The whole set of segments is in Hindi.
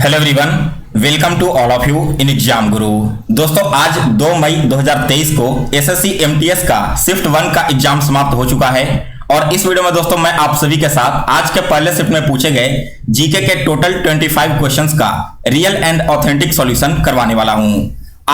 Hello everyone, welcome to all of you in Exam Guru. दोस्तों आज 2 मई 2023 को एसएससी एमटीएस का शिफ्ट 1 का एग्जाम समाप्त हो चुका है और इस वीडियो में दोस्तों मैं आप सभी के साथ आज के पहले शिफ्ट में पूछे गए जीके के टोटल 25 क्वेश्चंस का रियल एंड ऑथेंटिक सॉल्यूशन करवाने वाला हूं।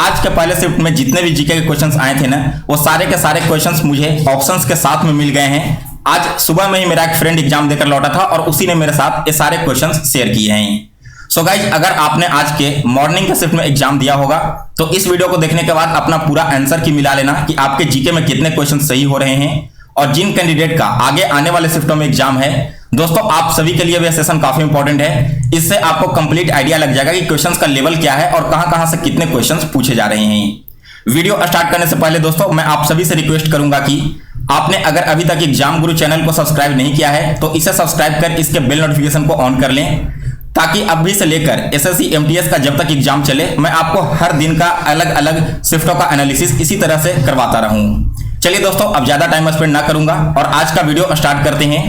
आज के पहले शिफ्ट में जितने भी जीके के क्वेश्चंस आए थे ना, वो सारे के सारे क्वेश्चंस मुझे ऑप्शंस के साथ में मिल गए हैं। आज सुबह में ही मेरा एक फ्रेंड एग्जाम देकर लौटा था और उसी ने मेरे साथ ये सारे क्वेश्चंस शेयर किए हैं। सो गाइज, अगर आपने आज के मॉर्निंग के शिफ्ट में एग्जाम दिया होगा तो इस वीडियो को देखने के बाद अपना पूरा आंसर की मिला लेना कि आपके जीके में कितने क्वेश्चन सही हो रहे हैं। और जिन कैंडिडेट का आगे आने वाले शिफ्टों में एग्जाम है दोस्तों, आप सभी के लिए भी सेशन काफी इंपॉर्टेंट है। इससे आपको कंप्लीट आइडिया लग जाएगा कि क्वेश्चंस का लेवल क्या है और कहां से कितने क्वेश्चंस पूछे जा रहे हैं। वीडियो स्टार्ट करने से पहले दोस्तों मैं आप सभी से रिक्वेस्ट करूंगा कि आपने अगर अभी तक एग्जाम गुरु चैनल को सब्सक्राइब नहीं किया है तो इसे सब्सक्राइब कर इसके बेल नोटिफिकेशन को ऑन कर लें, ताकि अभी से लेकर एसएससी एमटीएस का जब तक एग्जाम चले मैं आपको हर दिन का अलग अलग शिफ्टों का एनालिसिस इसी तरह से करवाता रहूं। चलिए दोस्तों, अब ज्यादा टाइम स्पेंड ना करूंगा और आज का वीडियो स्टार्ट करते हैं।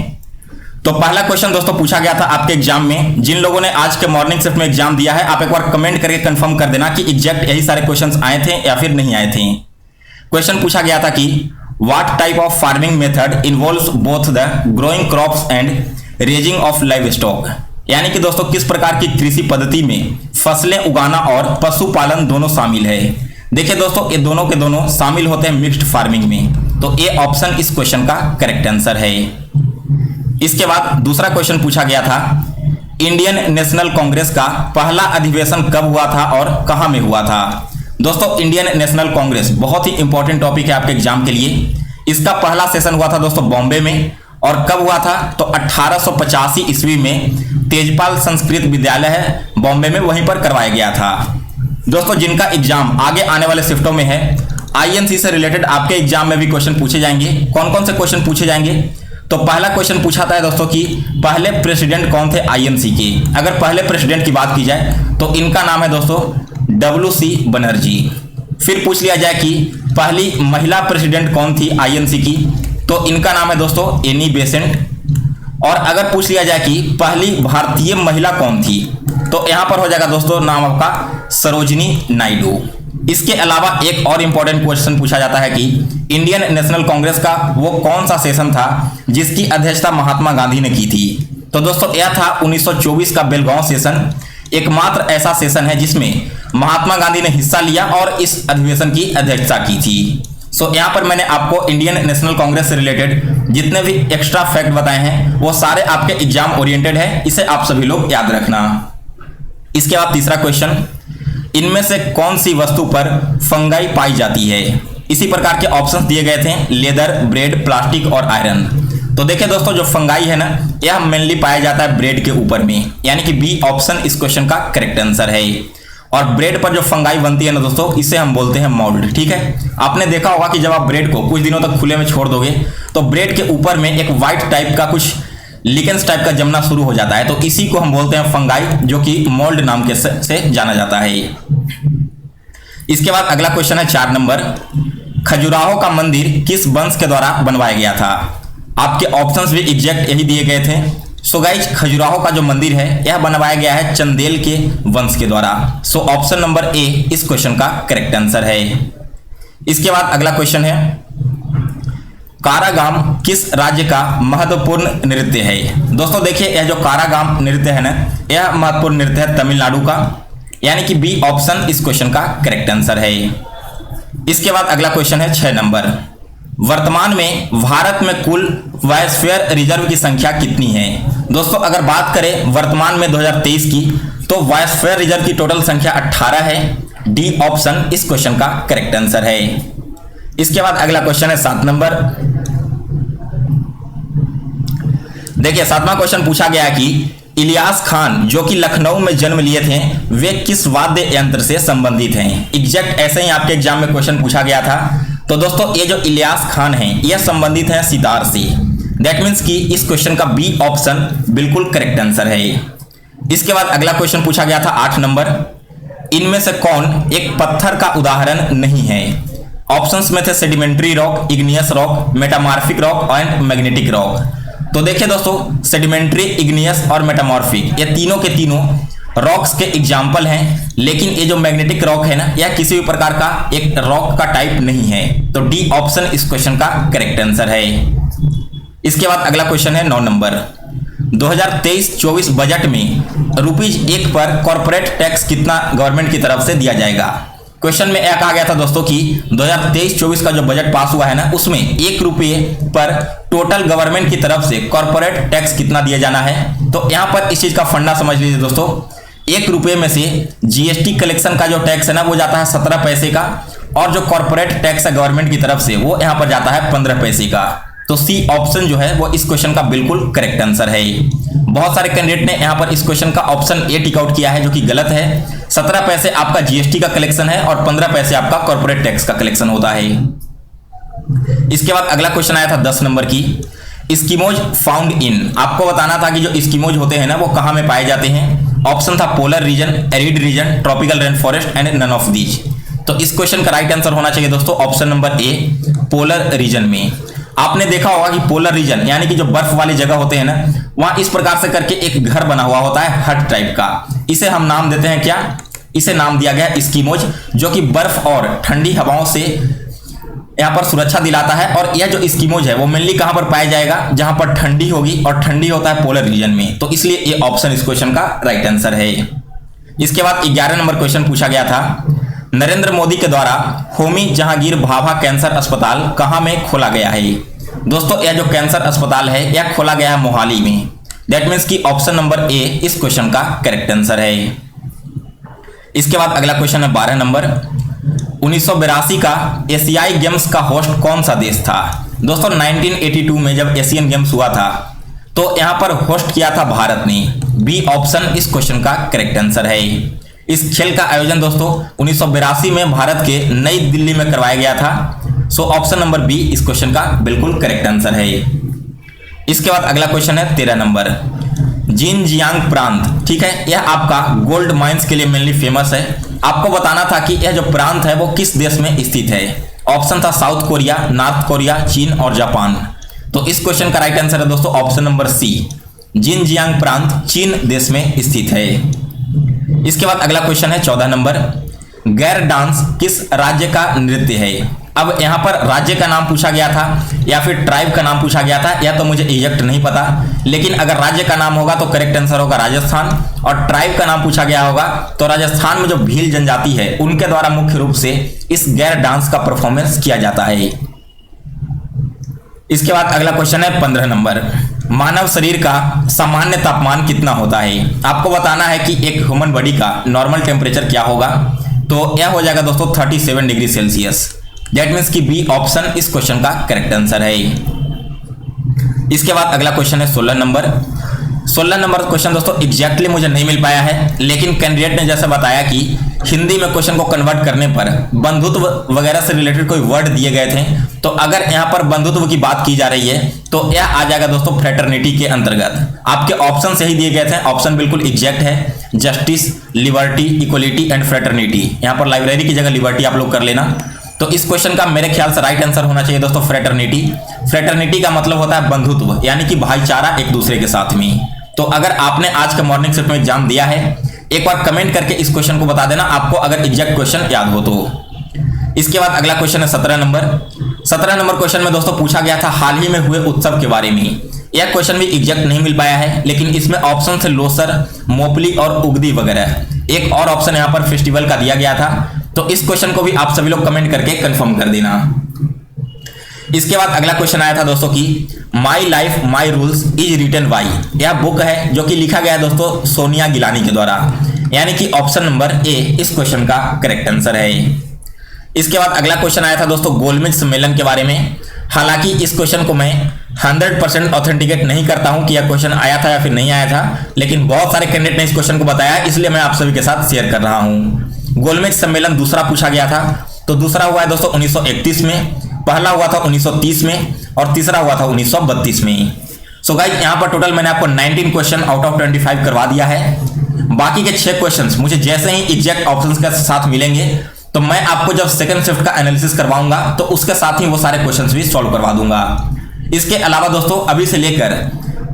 तो पहला क्वेश्चन दोस्तों पूछा गया था आपके एग्जाम में। जिन लोगों ने आज के मॉर्निंग शिफ्ट में एग्जाम दिया है आप एक बार कमेंट करके कंफर्म कर देना कि एग्जैक्ट यही सारे क्वेश्चंस आए थे या फिर नहीं आए थे। क्वेश्चन पूछा गया था कि what type of farming method involves both the growing crops and raising of live stock, यानी कि दोस्तों किस प्रकार की कृषि पद्धति में फसलें उगाना और पशुपालन दोनों शामिल है। देखिए दोस्तों, ये दोनों के दोनों शामिल होते हैं मिक्स्ड फार्मिंग में, तो ये ऑप्शन इस क्वेश्चन का करेक्ट आंसर है। इसके बाद दूसरा क्वेश्चन पूछा गया था इंडियन नेशनल कांग्रेस का पहला अधिवेशन कब हुआ था और कहां में हुआ था। दोस्तों इंडियन नेशनल कांग्रेस बहुत ही इंपॉर्टेंट टॉपिक है आपके एग्जाम के लिए। इसका पहला सेशन हुआ था दोस्तों बॉम्बे में, और कब हुआ था तो 1885 ईस्वी में तेजपाल संस्कृत विद्यालय है बॉम्बे में, वहीं पर करवाया गया था। दोस्तों जिनका एग्जाम आगे आने वाले शिफ्टों में है, आईएनसी से रिलेटेड आपके एग्जाम में भी क्वेश्चन पूछे जाएंगे। कौन कौन से क्वेश्चन पूछे जाएंगे तो पहला क्वेश्चन पूछा था दोस्तों कि पहले प्रेसिडेंट कौन थे आईएनसी के। अगर पहले प्रेसिडेंट की बात की जाए तो इनका नाम है दोस्तों WC बनर्जी। फिर पूछ लिया जाए कि पहली महिला प्रेसिडेंट कौन थी आईएनसी की, तो इनका नाम है दोस्तों एनी बेसेंट। और अगर पूछ लिया जाए कि पहली भारतीय महिला कौन थी तो यहां पर हो जाएगा दोस्तों नाम आपका सरोजिनी नायडू। इसके अलावा एक और इंपॉर्टेंट क्वेश्चन पूछा जाता है कि इंडियन नेशनल कांग्रेस का वो कौन सा सेशन था जिसकी अध्यक्षता महात्मा गांधी ने की थी। तो दोस्तों यह था 1924 का बेलगांव सेशन। एकमात्र ऐसा सेशन है जिसमें महात्मा गांधी ने हिस्सा लिया और इस अधिवेशन की अध्यक्षता की थी। सो यहाँ पर मैंने आपको इंडियन नेशनल कांग्रेस से रिलेटेड जितने भी एक्स्ट्रा फैक्ट बताए हैं वो सारे आपके एग्जाम ओरिएंटेड है, इसे आप सभी लोग याद रखना। इसके बाद तीसरा क्वेश्चन, इनमें से कौन सी वस्तु पर फंगाई पाई जाती है। इसी प्रकार के ऑप्शंस दिए गए थे, लेदर, ब्रेड, प्लास्टिक और आयरन। तो देखिए दोस्तों जो फंगाई है ना, यह मेनली पाया जाता है ब्रेड के ऊपर में, यानी कि बी ऑप्शन इस क्वेश्चन का करेक्ट आंसर है। और ब्रेड पर जो फंगाई बनती है ना दोस्तों, इसे हम बोलते हैं मोल्ड। ठीक है, आपने देखा होगा कि जब आप ब्रेड को कुछ दिनों तक खुले में छोड़ दोगे तो ब्रेड के ऊपर में एक व्हाइट टाइप का कुछ लिकेंस टाइप का जमना शुरू हो जाता है, तो इसी को हम बोलते हैं फंगाई, जो कि मोल्ड नाम के से जाना जाता है। इसके बाद अगला क्वेश्चन है 4 नंबर, खजुराहो का मंदिर किस वंश के द्वारा बनवाया गया था। आपके ऑप्शंस भी एग्जैक्ट यही दिए गए थे। सो गाइज, खजुराहो का जो मंदिर है यह बनवाया गया है चंदेल के वंश के द्वारा। सो ऑप्शन नंबर ए इस क्वेश्चन का करेक्ट आंसर है। इसके बाद अगला क्वेश्चन है, कारागाम किस राज्य का महत्वपूर्ण नृत्य है। दोस्तों देखिए, यह जो कारागाम नृत्य है ना, यह महत्वपूर्ण नृत्य है तमिलनाडु का, यानी कि बी ऑप्शन इस क्वेश्चन का करेक्ट आंसर है। इसके बाद अगला क्वेश्चन है 6 नंबर, वर्तमान में भारत में कुल बायोस्फीयर रिजर्व की संख्या कितनी है। दोस्तों अगर बात करें वर्तमान में 2023 की, तो बायोस्फीयर रिजर्व की टोटल संख्या 18 है। डी ऑप्शन इस क्वेश्चन का करेक्ट आंसर है। इसके बाद अगला क्वेश्चन है 7 नंबर। देखिए 7वां क्वेश्चन पूछा गया कि इलियास खान जो कि लखनऊ में जन्म लिए थे वे किस वाद्य यंत्र से संबंधित हैं। एग्जैक्ट ऐसे ही आपके एग्जाम में क्वेश्चन पूछा गया था। तो दोस्तों ये जो इलियास खान हैं यह संबंधित हैं सितार से। दैट मीन्स कि इस क्वेश्चन का बी ऑप्शन बिल्कुल करेक्ट आंसर है। इसके बाद अगला क्वेश्चन पूछा गया था 8 नंबर, इनमें से कौन एक पत्थर का उदाहरण नहीं है। ऑप्शंस में थे sedimentary rock, igneous rock, metamorphic rock and magnetic rock. तो देखिए दोस्तों, सेडिमेंट्री, इग्नियस और मेटामॉर्फिक ये तीनों के तीनों रॉक्स के एग्जाम्पल हैं, लेकिन ये जो मैग्नेटिक रॉक है ना, यह किसी भी प्रकार का एक रॉक का टाइप नहीं है। तो डी ऑप्शन इस क्वेश्चन का करेक्ट आंसर है। इसके बाद अगला क्वेश्चन है 9 नंबर। 2023-24 बजट में ₹1 पर कॉर्पोरेट टैक्स कितना गवर्नमेंट की तरफ से दिया जाएगा। क्वेश्चन में यह कहा गया था दोस्तों कि 2023-24 का जो बजट पास हुआ है ना, उसमें ₹1 पर टोटल गवर्नमेंट की तरफ से कॉर्पोरेट टैक्स कितना दिया जाना है। तो यहां पर इस चीज का फंडा समझ लीजिए दोस्तों। ₹1 में से जीएसटी कलेक्शन का जो टैक्स है ना, वो जाता है 17 पैसे का, और जो कॉर्पोरेट टैक्स है गवर्नमेंट की तरफ से, वो यहां पर जाता है 15 पैसे का। तो सी ऑप्शन जो है वो इस क्वेश्चन का बिल्कुल करेक्ट आंसर है। बहुत सारे कैंडिडेट ने यहां पर इस क्वेश्चन का ऑप्शन ए टिक आउट किया है, जो कि गलत है। 17 पैसे आपका जीएसटी का कलेक्शन है और 15 पैसे आपका कॉर्पोरेट टैक्स का कलेक्शन होता है। इसके बाद अगला क्वेश्चन आया था 10 नंबर की, एस्किमोज फाउंड इन। आपको बताना था कि जो एस्किमोज होते हैं ना, वो कहां में पाए जाते हैं। ऑप्शन था polar region, arid region, tropical rain forest and none of these. तो इस क्वेश्चन का राइट आंसर होना चाहिए दोस्तों option number A, polar region में। आपने देखा होगा कि पोलर रीजन यानी कि जो बर्फ वाली जगह होते हैं ना, वहां इस प्रकार से करके एक घर बना हुआ होता है हट टाइप का। इसे हम नाम देते हैं क्या, इसे नाम दिया गया एस्किमोज, जो कि बर्फ और ठंडी हवाओं से यहां पर सुरक्षा दिलाता है। और यह जो एस्किमोज है वो मेनली कहां पर पाया जाएगा, जहां पर ठंडी होगी, और ठंडी होता है पोलर रीजन में। तो इसलिए ये ऑप्शन इस क्वेश्चन का राइट आंसर है। इसके बाद 11 नंबर क्वेश्चन पूछा गया था, नरेंद्र मोदी के द्वारा होमी जहांगीर भाभा कैंसर अस्पताल कहां में खोला गया है। दोस्तों यह जो कैंसर अस्पताल है यह खोला गया है मोहाली में। दैट मीन्स कि ऑप्शन नंबर ए इस क्वेश्चन का करेक्ट आंसर है। इसके बाद अगला क्वेश्चन है 12 नंबर। 1982 का एशियाई गेम्स का होस्ट कौन सा देश था। दोस्तों 1982 में जब एशियन गेम्स हुआ था, तो यहां पर होस्ट किया था भारत ने। बी ऑप्शन इस क्वेश्चन का करेक्ट आंसर है। इस खेल का आयोजन दोस्तों 1982 में भारत के नई दिल्ली में करवाया गया था। सो ऑप्शन नंबर बी इस क्वेश्चन का बिल्कुल करेक्ट आंसर है। इसके बाद अगला क्वेश्चन है 13 नंबर। जिनजियांग प्रांत, ठीक है, यह आपका गोल्ड माइंस के लिए मेनली फेमस है। आपको बताना था कि यह जो प्रांत है वो किस देश में स्थित है। ऑप्शन था साउथ कोरिया, नॉर्थ कोरिया, चीन और जापान। तो इस क्वेश्चन का राइट आंसर है दोस्तों ऑप्शन नंबर सी, जिनजियांग प्रांत चीन देश में स्थित है। इसके बाद अगला क्वेश्चन है 14 नंबर। गैर डांस किस राज्य का नृत्य है। अब यहां पर राज्य का नाम पूछा गया था या फिर ट्राइब का नाम पूछा गया था, या तो मुझे एग्जैक्ट नहीं पता, लेकिन अगर राज्य का नाम होगा तो करेक्ट आंसर होगा राजस्थान, और ट्राइब का नाम पूछा गया होगा तो राजस्थान में जो भील जनजाति है उनके द्वारा मुख्य रूप से इस गैर डांस का परफॉर्मेंस किया जाता है। इसके बाद अगला क्वेश्चन है 15 नंबर। मानव शरीर का सामान्य तापमान कितना होता है। आपको बताना है कि एक ह्यूमन बॉडी का नॉर्मल टेम्परेचर क्या होगा। तो यह हो जाएगा दोस्तों 37 डिग्री सेल्सियस। दैट मीन्स कि बी ऑप्शन इस क्वेश्चन का करेक्ट आंसर है। इसके बाद अगला क्वेश्चन है 16 नंबर। 16 नंबर क्वेश्चन दोस्तों एग्जैक्टली मुझे नहीं मिल पाया है, लेकिन कैंडिडेट ने जैसा बताया कि हिंदी में क्वेश्चन को कन्वर्ट करने पर बंधुत्व वगैरह से रिलेटेड कोई वर्ड दिए गए थे। तो अगर यहां पर बंधुत्व की बात की जा रही है तो यह आ जाएगा दोस्तों फ्रेटर्निटी के अंतर्गत। आपके ऑप्शन से ही दिए गए थे, ऑप्शन बिल्कुल एग्जैक्ट है। Justice, liberty, equality and fraternity. यहां पर लाइब्रेरी की जगह लिबर्टी आप लोग कर लेना। तो इस क्वेश्चन का मेरे ख्याल से राइट आंसर होना चाहिए दोस्तों फ्रेटर्निटी। फ्रेटर्निटी का मतलब होता है बंधुत्व, यानी कि भाईचारा एक दूसरे के साथ में। तो अगर आपने आज का मॉर्निंग शिफ्ट में एग्जाम दिया है, एक बार कमेंट करके इस क्वेश्चन को बता देना आपको अगर एग्जैक्ट क्वेश्चन याद हो तो। इसके बाद अगला क्वेश्चन है 17 नंबर। 17 नंबर क्वेश्चन में दोस्तों पूछा गया था हाल ही में हुए उत्सव के बारे में। यह क्वेश्चन भी एग्जैक्ट नहीं मिल पाया है, लेकिन इसमें ऑप्शन थे लोसर, मोपली और उगदी वगैरह। एक और ऑप्शन यहां पर फेस्टिवल का दिया गया था। तो इस क्वेश्चन को भी आप सभी लोग कमेंट करके कंफर्म कर देना। इसके बाद अगला क्वेश्चन आया था दोस्तों की My Life My Rules is written by. यह बुक है जो कि लिखा गया है दोस्तों सोनिया गिलानी के द्वारा, यानी कि ऑप्शन नंबर ए इस क्वेश्चन का करेक्ट आंसर है। इसके बाद अगला क्वेश्चन आया था दोस्तों गोलमेज सम्मेलन के बारे में। हालांकि इस क्वेश्चन को मैं 100% ऑथेंटिकेट नहीं करता हूं कि यह क्वेश्चन आया था या फिर नहीं आया था, लेकिन बहुत सारे कैंडिडेट ने इस क्वेश्चन को बताया, इसलिए मैं आप सभी के साथ शेयर कर रहा हूं। गोलमेज सम्मेलन दूसरा पूछा गया था, तो दूसरा हुआ है दोस्तों 1931 में, पहला हुआ था 1930 में और तीसरा हुआ था 1932 में। सो गाइस यहां पर टोटल मैंने आपको 19 क्वेश्चन आउट ऑफ 25 करवा दिया है। बाकी के 6 क्वेश्चंस मुझे जैसे ही एग्जैक्ट ऑप्शंस के साथ मिलेंगे तो मैं आपको जब सेकंड शिफ्ट का एनालिसिस करवाऊंगा तो उसके साथ ही वो सारे क्वेश्चंस भी सॉल्व करवा दूंगा। इसके अलावा दोस्तों अभी से लेकर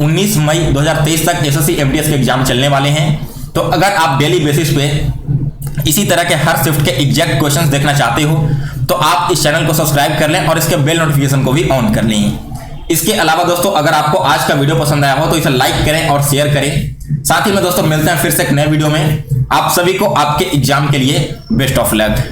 19 मई 2023 तक एसएससी एमटीएस के एग्जाम चलने वाले हैं। तो अगर आप डेली बेसिस पे इसी तरह के हर शिफ्ट के एग्जैक्ट क्वेश्चंस देखना चाहते हो तो आप इस चैनल को सब्सक्राइब कर लें और इसके बेल नोटिफिकेशन को भी ऑन कर लें। इसके अलावा दोस्तों अगर आपको आज का वीडियो पसंद आया हो तो इसे लाइक करें और शेयर करें। साथ ही में दोस्तों मिलते हैं फिर से एक नए वीडियो में। आप सभी को आपके एग्जाम के लिए बेस्ट ऑफ लक।